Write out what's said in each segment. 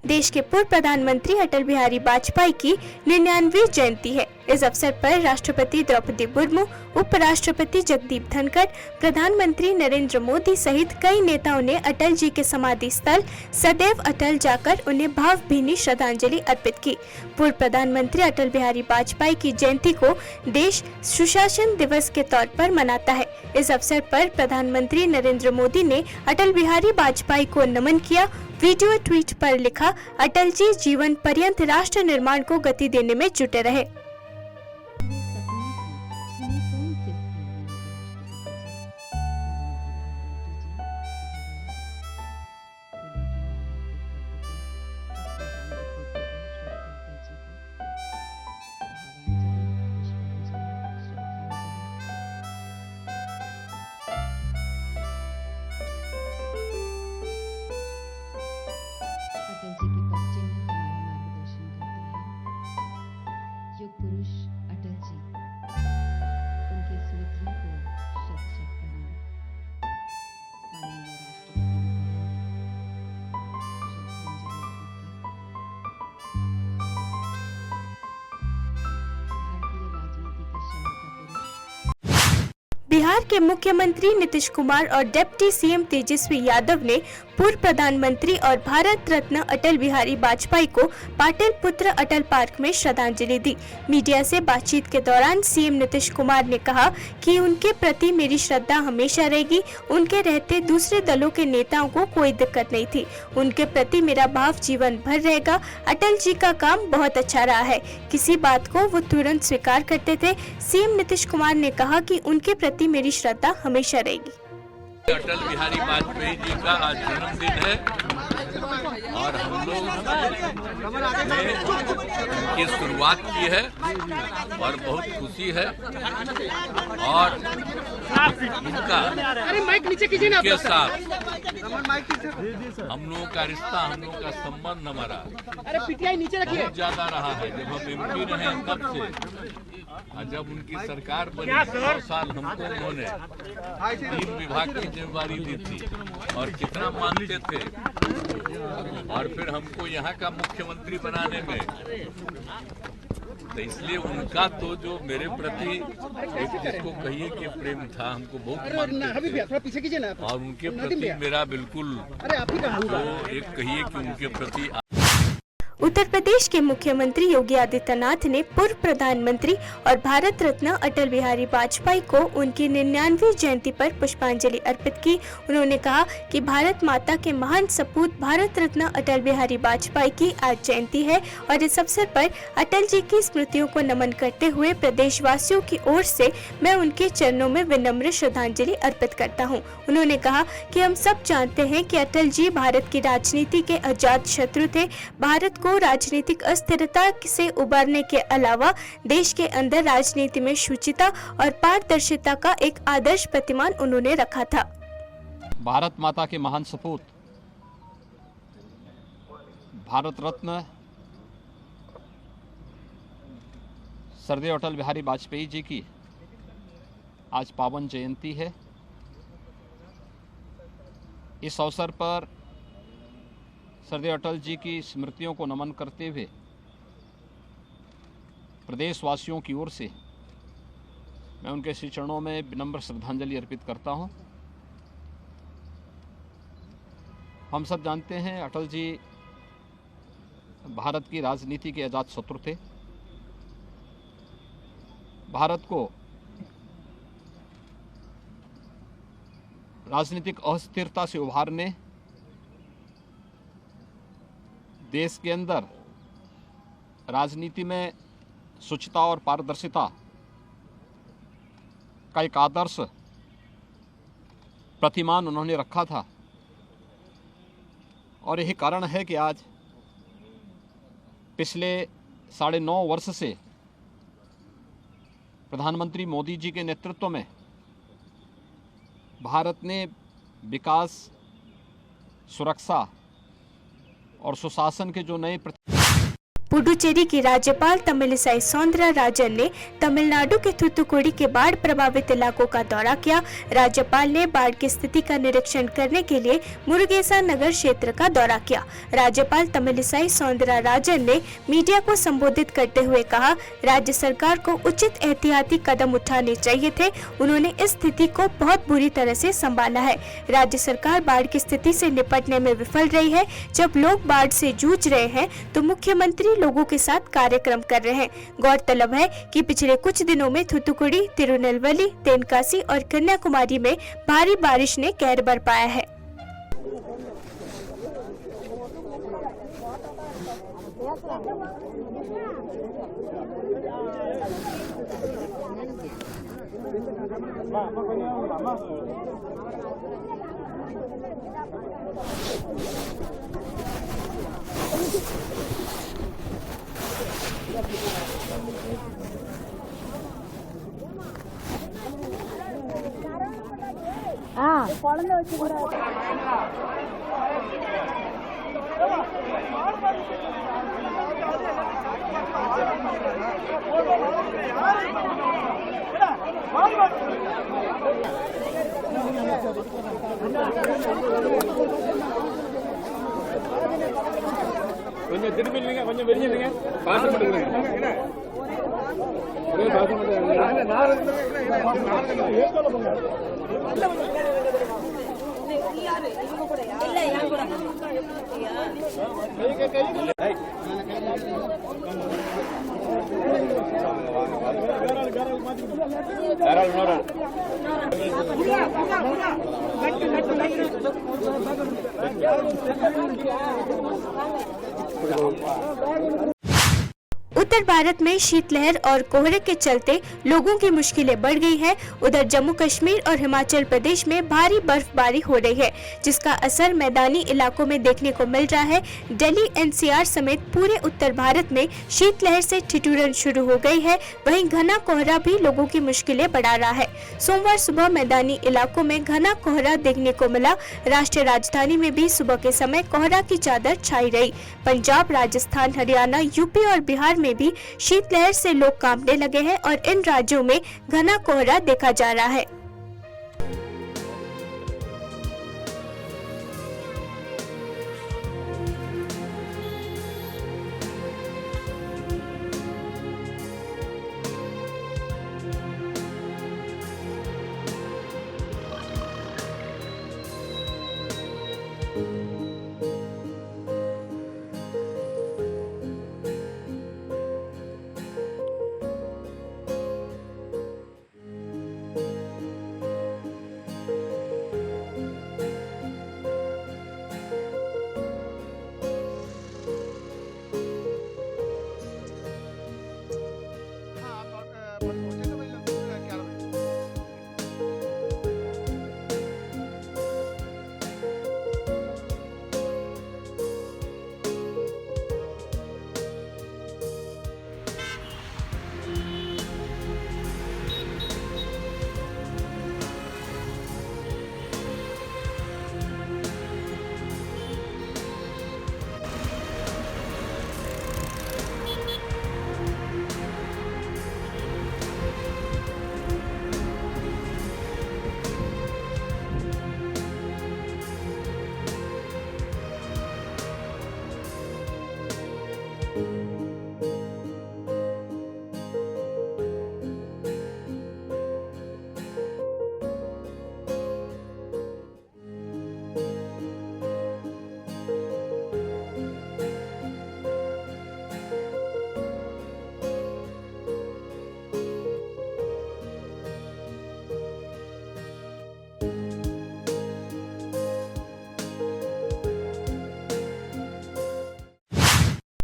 देश के पूर्व प्रधानमंत्री अटल बिहारी वाजपेयी की 99वीं जयंती है। इस अवसर पर राष्ट्रपति द्रौपदी मुर्मू, उपराष्ट्रपति जगदीप धनखड़, प्रधानमंत्री नरेंद्र मोदी सहित कई नेताओं ने अटल जी के समाधि स्थल सदैव अटल जाकर उन्हें भावभीनी श्रद्धांजलि अर्पित की। पूर्व प्रधानमंत्री अटल बिहारी वाजपेयी की जयंती को देश सुशासन दिवस के तौर पर मनाता है। इस अवसर पर प्रधानमंत्री नरेंद्र मोदी ने अटल बिहारी वाजपेयी को नमन किया। वीडियो ट्वीट पर लिखा, अटल जी जीवन पर्यंत राष्ट्र निर्माण को गति देने में जुटे रहे। अटल जी के पद चिन्ह हमारा मार्गदर्शन करते हैं। युग पुरुष अटल जी, उनकी स्मृतियों को शत शत प्रणाम। माननीय राष्ट्रपति महोदय, भारतीय राजनीति के शौर्य का पुरुष। बिहार के मुख्यमंत्री नीतीश कुमार और डिप्टी सीएम तेजस्वी यादव ने पूर्व प्रधानमंत्री और भारत रत्न अटल बिहारी वाजपेयी को पाटलिपुत्र अटल पार्क में श्रद्धांजलि दी। मीडिया से बातचीत के दौरान सीएम नीतीश कुमार ने कहा कि उनके प्रति मेरी श्रद्धा हमेशा रहेगी। उनके रहते दूसरे दलों के नेताओं को कोई दिक्कत नहीं थी। उनके प्रति मेरा भाव जीवन भर रहेगा। अटल जी का काम बहुत अच्छा रहा है। किसी बात को वो तुरंत स्वीकार करते थे। सीएम नीतीश कुमार ने कहा कि उनके प्रति मेरी श्रद्धा हमेशा रहेगी। अटल बिहारी वाजपेयी जी का आज जन्मदिन है और हम लोग ने उनकी शुरुआत की है और बहुत खुशी है और उनका उनके साथ हम लोगों का रिश्ता, हम लोगों का संबंध हमारा बहुत ज्यादा रहा है। जब हम एमपी रहे तब से और जब उनकी सरकार बनी 100 साल हमको उन्होंने 3 विभाग की जिम्मेवारी दी थी और कितना मानते थे और फिर हमको यहाँ का मुख्यमंत्री बनाने में, तो इसलिए उनका तो जो मेरे प्रति एक जिसको कहिए कि प्रेम था, हमको बहुत मानते थे और उनके प्रति मेरा बिल्कुल जो एक कहिए कि उनके प्रति। उत्तर प्रदेश के मुख्यमंत्री योगी आदित्यनाथ ने पूर्व प्रधानमंत्री और भारत रत्न अटल बिहारी वाजपेयी को उनकी 99वीं जयंती पर पुष्पांजलि अर्पित की। उन्होंने कहा कि भारत माता के महान सपूत भारत रत्न अटल बिहारी वाजपेयी की आज जयंती है और इस अवसर पर अटल जी की स्मृतियों को नमन करते हुए प्रदेशवासियों की ओर से मैं उनके चरणों में विनम्र श्रद्धांजलि अर्पित करता हूं। उन्होंने कहा कि हम सब जानते हैं कि अटल जी भारत की राजनीति के अजात शत्रु थे। भारत को राजनीतिक अस्थिरता से उबरने के अलावा देश के अंदर राजनीति में शुचिता और पारदर्शिता का एक आदर्श प्रतिमान उन्होंने रखा था। भारत माता के महान सपूत भारत रत्न सरदेव अटल बिहारी वाजपेयी जी की आज पावन जयंती है। इस अवसर पर सरदेव अटल जी की स्मृतियों को नमन करते हुए प्रदेशवासियों की ओर से मैं उनके श्री चरणों में विनम्र श्रद्धांजलि अर्पित करता हूं। हम सब जानते हैं अटल जी भारत की राजनीति के अजात शत्रु थे। भारत को राजनीतिक अस्थिरता से उभारने, देश के अंदर राजनीति में शुचिता और पारदर्शिता का एक आदर्श प्रतिमान उन्होंने रखा था और यही कारण है कि आज पिछले 9.5 वर्ष से प्रधानमंत्री मोदी जी के नेतृत्व में भारत ने विकास, सुरक्षा और सुशासन के जो नए पुडुचेरी की राज्यपाल तमिलिसाई सौंदरराजन ने तमिलनाडु के थूथुकुडी के बाढ़ प्रभावित इलाकों का दौरा किया। राज्यपाल ने बाढ़ की स्थिति का निरीक्षण करने के लिए मुरुगेसा नगर क्षेत्र का दौरा किया। राज्यपाल तमिलिसाई सौंदरराजन ने मीडिया को संबोधित करते हुए कहा, राज्य सरकार को उचित एहतियाती कदम उठाने चाहिए थे। उन्होंने इस स्थिति को बहुत बुरी तरह से संभाला है। राज्य सरकार बाढ़ की स्थिति से निपटने में विफल रही है। जब लोग बाढ़ से जूझ रहे हैं तो मुख्यमंत्री लोगों के साथ कार्यक्रम कर रहे हैं। गौरतलब है कि पिछले कुछ दिनों में थूथुकुडी, तिरुनेलवेली, तेनकासी और कन्याकुमारी में भारी बारिश ने कहर बरपाया है। கொஞ்சம் திரும்பி இல்லைங்க, கொஞ்சம் வெளியே இல்லைங்க, பாசம் பண்ணுங்க. ஒரே பாசம் उत्तर भारत में शीतलहर और कोहरे के चलते लोगों की मुश्किलें बढ़ गई है। उधर जम्मू कश्मीर और हिमाचल प्रदेश में भारी बर्फबारी हो रही है, जिसका असर मैदानी इलाकों में देखने को मिल रहा है। दिल्ली, एनसीआर समेत पूरे उत्तर भारत में शीतलहर से ठिठुरन शुरू हो गई है। वहीं घना कोहरा भी लोगों की मुश्किलें बढ़ा रहा है। सोमवार सुबह मैदानी इलाकों में घना कोहरा देखने को मिला। राष्ट्रीय राजधानी में भी सुबह के समय कोहरा की चादर छाई रही। पंजाब, राजस्थान, हरियाणा, यूपी और बिहार में भी शीतलहर से लोग कांपने लगे हैं और इन राज्यों में घना कोहरा देखा जा रहा है।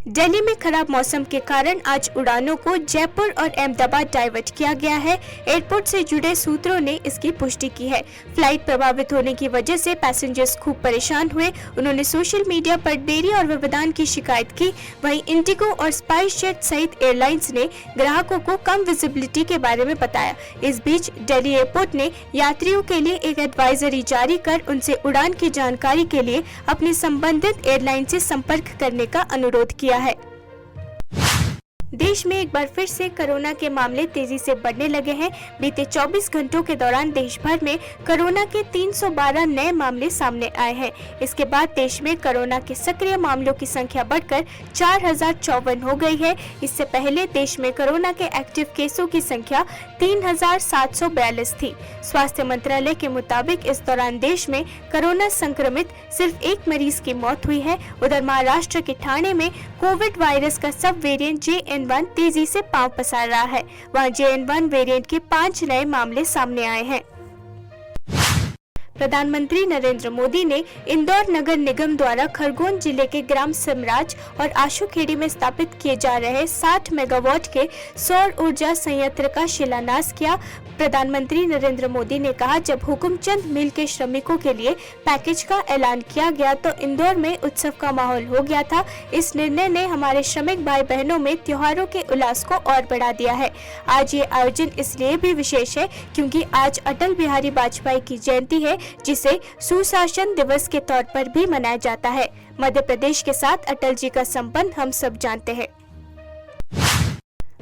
दिल्ली में खराब मौसम के कारण आज उड़ानों को जयपुर और अहमदाबाद डाइवर्ट किया गया है। एयरपोर्ट से जुड़े सूत्रों ने इसकी पुष्टि की है। फ्लाइट प्रभावित होने की वजह से पैसेंजर्स खूब परेशान हुए। उन्होंने सोशल मीडिया पर देरी और व्यवधान की शिकायत की। वहीं इंडिगो और स्पाइस जेट सहित एयरलाइंस ने ग्राहकों को कम विजिबिलिटी के बारे में बताया। इस बीच दिल्ली एयरपोर्ट ने यात्रियों के लिए एक एडवाइजरी जारी कर उनसे उड़ान की जानकारी के लिए अपनी संबंधित एयरलाइन से संपर्क करने का अनुरोध किया है। देश में एक बार फिर से कोरोना के मामले तेजी से बढ़ने लगे हैं। बीते 24 घंटों के दौरान देश भर में कोरोना के 312 नए मामले सामने आए हैं। इसके बाद देश में कोरोना के सक्रिय मामलों की संख्या बढ़कर 4054 हो गई है। इससे पहले देश में कोरोना के एक्टिव केसों की संख्या 3742 थी। स्वास्थ्य मंत्रालय के मुताबिक इस दौरान देश में कोरोना संक्रमित सिर्फ एक मरीज की मौत हुई है। उधर महाराष्ट्र के ठाणे में कोविड वायरस का सब वेरिएंट JN1 तेजी से पांव पसार रहा है। वहां JN1 वेरिएंट के 5 नए मामले सामने आए हैं। प्रधानमंत्री नरेंद्र मोदी ने इंदौर नगर निगम द्वारा खरगोन जिले के ग्राम सिमराज और आशुखेड़ी में स्थापित किए जा रहे 60 मेगावाट के सौर ऊर्जा संयंत्र का शिलान्यास किया। प्रधानमंत्री नरेंद्र मोदी ने कहा, जब हुकुमचंद मिल के श्रमिकों के लिए पैकेज का ऐलान किया गया तो इंदौर में उत्सव का माहौल हो गया था। इस निर्णय ने हमारे श्रमिक भाई बहनों में त्योहारों के उल्लास को और बढ़ा दिया है। आज ये आयोजन इसलिए भी विशेष है क्योंकि आज अटल बिहारी वाजपेयी की जयंती है, जिसे सुशासन दिवस के तौर पर भी मनाया जाता है। मध्य प्रदेश के साथ अटल जी का संबंध हम सब जानते हैं।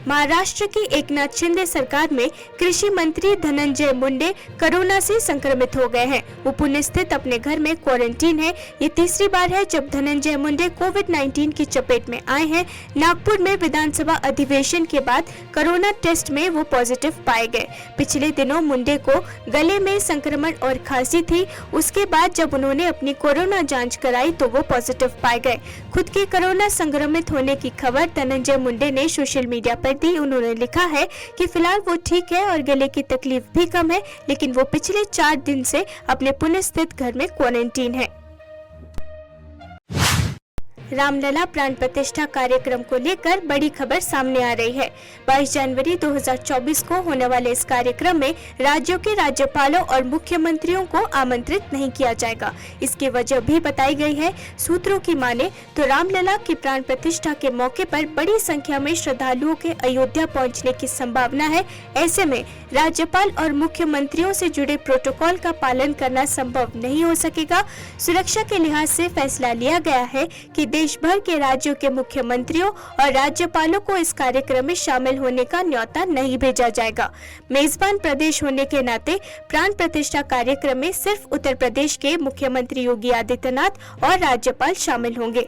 महाराष्ट्र की एकनाथ शिंदे सरकार में कृषि मंत्री धनंजय मुंडे कोरोना से संक्रमित हो गए हैं। वो पुणे स्थित अपने घर में क्वारंटीन है। ये तीसरी बार है जब धनंजय मुंडे कोविड-19 की चपेट में आए हैं। नागपुर में विधानसभा अधिवेशन के बाद कोरोना टेस्ट में वो पॉजिटिव पाए गए। पिछले दिनों मुंडे को गले में संक्रमण और खांसी थी। उसके बाद जब उन्होंने अपनी कोरोना जाँच कराई तो वो पॉजिटिव पाए गए। खुद के कोरोना संक्रमित होने की खबर धनंजय मुंडे ने सोशल मीडिया पर दी। उन्होंने लिखा है कि फिलहाल वो ठीक है और गले की तकलीफ भी कम है, लेकिन वो पिछले 4 दिन से अपने पुणे स्थित घर में क्वारंटीन है। रामलला प्राण प्रतिष्ठा कार्यक्रम को लेकर बड़ी खबर सामने आ रही है। 22 जनवरी 2024 को होने वाले इस कार्यक्रम में राज्यों के राज्यपालों और मुख्यमंत्रियों को आमंत्रित नहीं किया जाएगा। इसकी वजह भी बताई गई है। सूत्रों की माने तो रामलला की प्राण प्रतिष्ठा के मौके पर बड़ी संख्या में श्रद्धालुओं के अयोध्या पहुंचने की संभावना है। ऐसे में राज्यपाल और मुख्यमंत्रियों से जुड़े प्रोटोकॉल का पालन करना संभव नहीं हो सकेगा। सुरक्षा के लिहाज से फैसला लिया गया है कि देश भर के राज्यों के मुख्यमंत्रियों और राज्यपालों को इस कार्यक्रम में शामिल होने का न्योता नहीं भेजा जाएगा। मेजबान प्रदेश होने के नाते प्राण प्रतिष्ठा कार्यक्रम में सिर्फ उत्तर प्रदेश के मुख्यमंत्री योगी आदित्यनाथ और राज्यपाल शामिल होंगे।